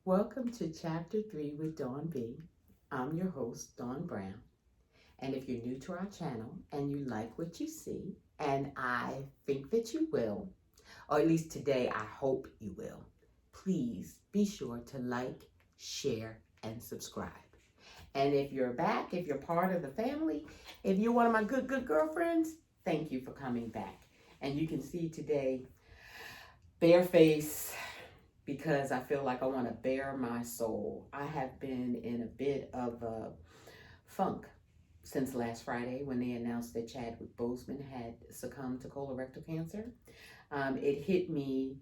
Welcome to Chapter 3 with Dawn B. I'm your host, Dawn Brown. And if you're new to our channel and you like what you see, and I think that you will, or at least today I hope you will, please be sure to like, share, and subscribe. And if you're back, if you're part of the family, if you're one of my good girlfriends, thank you for coming back. And you can see today, bare face, because I feel like I want to bare my soul. I have been in a bit of a funk since last Friday when they announced that Chadwick Boseman had succumbed to colorectal cancer. It hit me,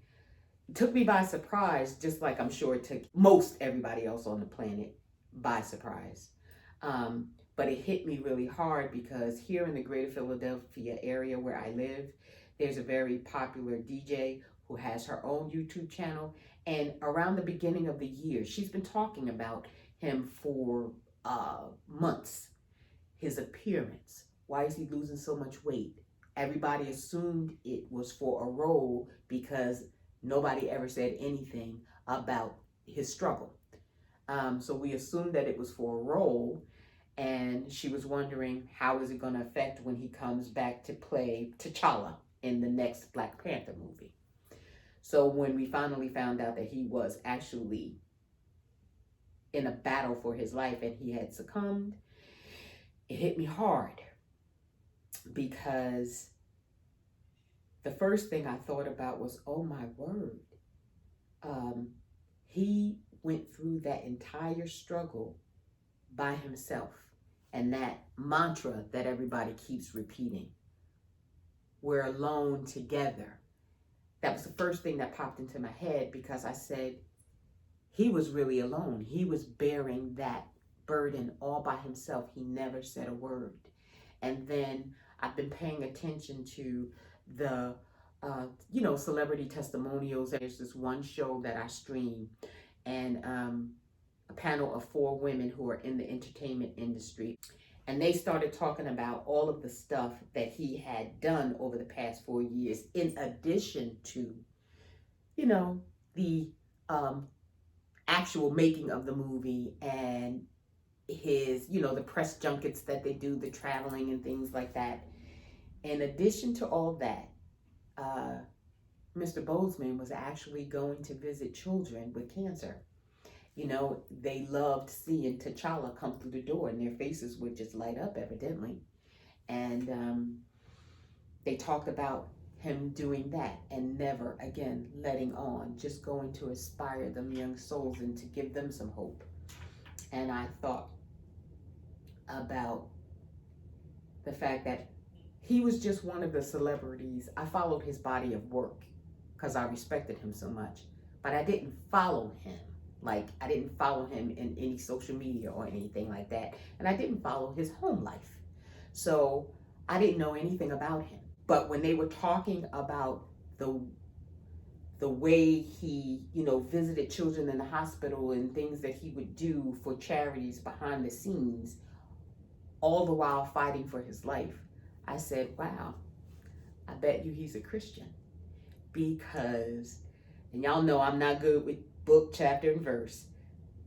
took me by surprise, just like I'm sure it took most everybody else on the planet by surprise. But it hit me really hard because here in the greater Philadelphia area where I live, there's a very popular DJ who has her own YouTube channel. And around the beginning of the year, she's been talking about him for months. His appearance. Why is he losing so much weight? Everybody assumed it was for a role because nobody ever said anything about his struggle. So we assumed that it was for a role, and she was wondering how is it going to affect when he comes back to play T'Challa in the next Black Panther movie. So when we finally found out that he was actually in a battle for his life and he had succumbed, it hit me hard because the first thing I thought about was, oh my word, he went through that entire struggle by himself. And that mantra that everybody keeps repeating, we're alone together. That was the first thing that popped into my head because I said, he was really alone. He was bearing that burden all by himself. He never said a word. And then I've been paying attention to the, celebrity testimonials. There's this one show that I stream, and a panel of 4 women who are in the entertainment industry. And they started talking about all of the stuff that he had done over the past 4 years, in addition to, the actual making of the movie and his, the press junkets that they do, the traveling and things like that. In addition to all that, Mr. Boseman was actually going to visit children with cancer. They loved seeing T'Challa come through the door and their faces would just light up evidently. And they talked about him doing that and never again letting on, just going to inspire them young souls and to give them some hope. And I thought about the fact that he was just one of the celebrities. I followed his body of work because I respected him so much, but I didn't follow him. Like, I didn't follow him in any social media or anything like that. And I didn't follow his home life. So I didn't know anything about him. But when they were talking about the way he, visited children in the hospital and things that he would do for charities behind the scenes, all the while fighting for his life, I said, wow, I bet you he's a Christian. Because, and y'all know I'm not good with book, chapter, and verse,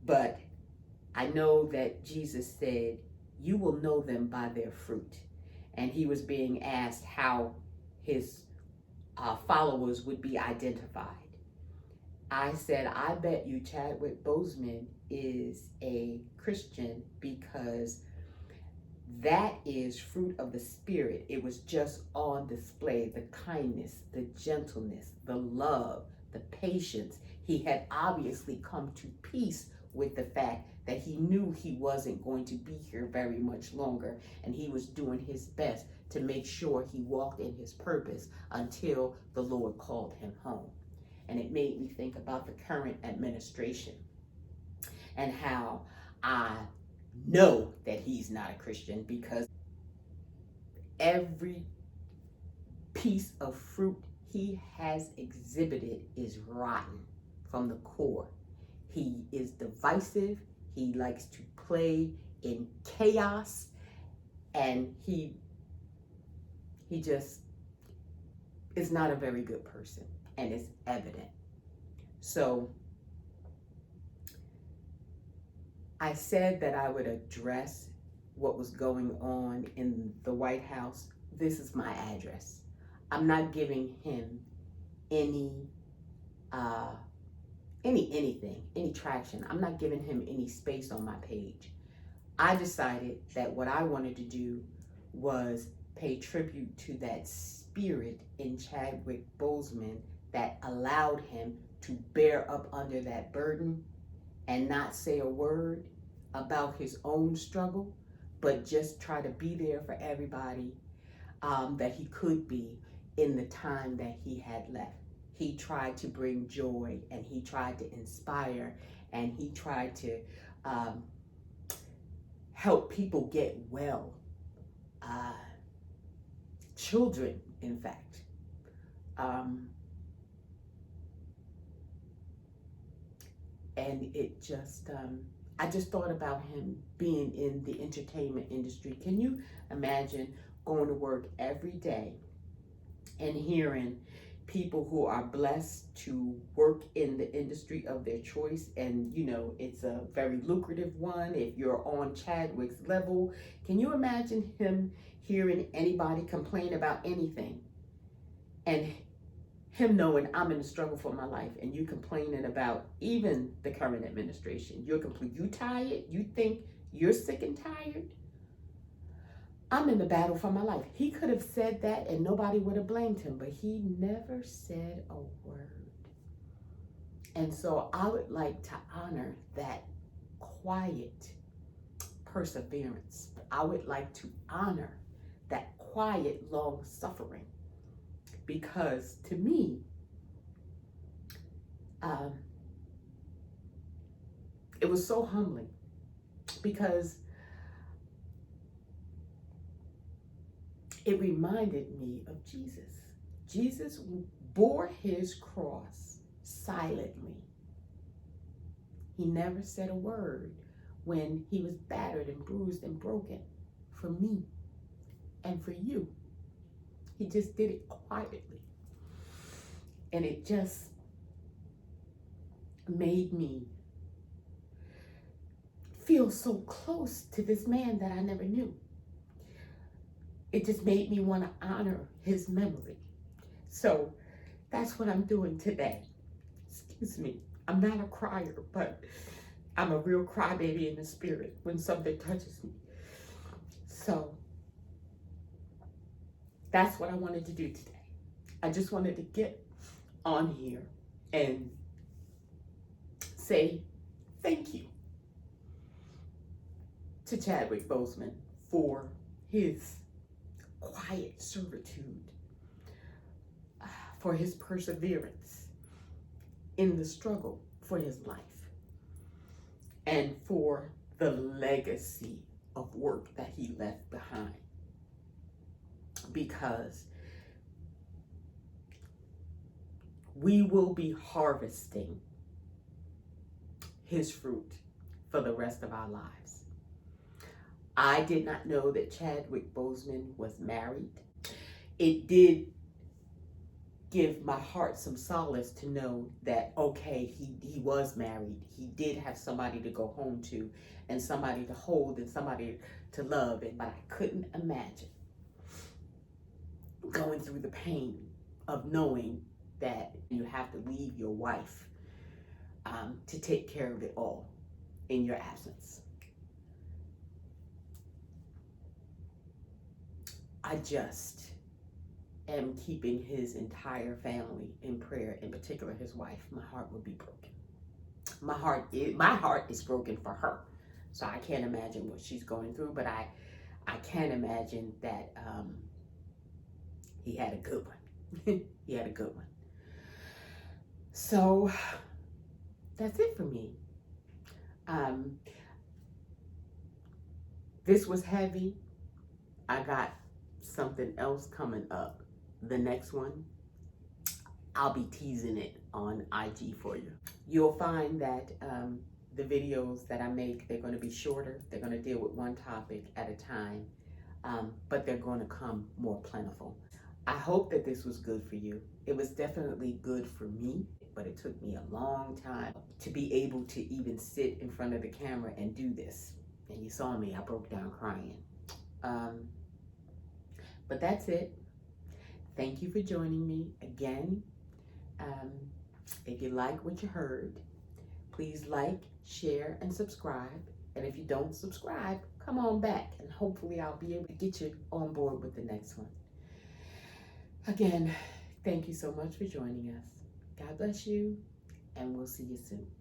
but I know that Jesus said, you will know them by their fruit. And he was being asked how his followers would be identified. I said, I bet you Chadwick Boseman is a Christian because that is fruit of the Spirit. It was just on display. The kindness, the gentleness, the love, the patience. He had obviously come to peace with the fact that he knew he wasn't going to be here very much longer, and he was doing his best to make sure he walked in his purpose until the Lord called him home. And it made me think about the current administration and how I know that he's not a Christian because every piece of fruit he has exhibited is rotten from the core. He is divisive. He likes to play in chaos, and he just is not a very good person, and it's evident. So I said that I would address what was going on in the White House. This is my address. I'm not giving him any uh, any traction. I'm not giving him any space on my page. I decided that what I wanted to do was pay tribute to that spirit in Chadwick Boseman that allowed him to bear up under that burden and not say a word about his own struggle, but just try to be there for everybody that he could be in the time that he had left. He tried to bring joy, and he tried to inspire, and he tried to help people get well. Children, in fact. And it just, I just thought about him being in the entertainment industry. Can you imagine going to work every day and hearing people who are blessed to work in the industry of their choice, and you know, it's a very lucrative one if you're on Chadwick's level? Can you imagine him hearing anybody complain about anything, and him knowing I'm in the struggle for my life, and you complaining about even the current administration? You tired? You think you're sick and tired? I'm in the battle for my life. He could have said that and nobody would have blamed him, but he never said a word. And so I would like to honor that quiet perseverance. I would like to honor that quiet long suffering, because to me, it was so humbling, because it reminded me of Jesus. Jesus bore his cross silently. He never said a word when he was battered and bruised and broken for me and for you. He just did it quietly. And it just made me feel so close to this man that I never knew. It just made me want to honor his memory. So that's what I'm doing today. Excuse me. I'm not a crier, but I'm a real crybaby in the spirit when something touches me. So that's what I wanted to do today. I just wanted to get on here and say thank you to Chadwick Boseman for his quiet servitude, for his perseverance in the struggle for his life, and for the legacy of work that he left behind. Because we will be harvesting his fruit for the rest of our lives. I did not know that Chadwick Boseman was married. It did give my heart some solace to know that, okay, he was married. He did have somebody to go home to, and somebody to hold, and somebody to love. But I couldn't imagine going through the pain of knowing that you have to leave your wife to take care of it all in your absence. I just am keeping his entire family in prayer, in particular his wife. My heart would be broken. My heart is broken for her. So I can't imagine what she's going through, but I can imagine that he had a good one. He had a good one. So that's it for me. This was heavy. I got something else coming up. The next one, I'll be teasing it on IG for you. You'll find that the videos that I make, they're going to be shorter. They're going to deal with one topic at a time, but they're going to come more plentiful. I hope that this was good for you. It was definitely good for me, but it took me a long time to be able to even sit in front of the camera and do this. And you saw me, I broke down crying. But that's it. Thank you for joining me again. If you like what you heard, please like, share, and subscribe. And if you don't subscribe, come on back, and hopefully I'll be able to get you on board with the next one. Again, thank you so much for joining us. God bless you, and we'll see you soon.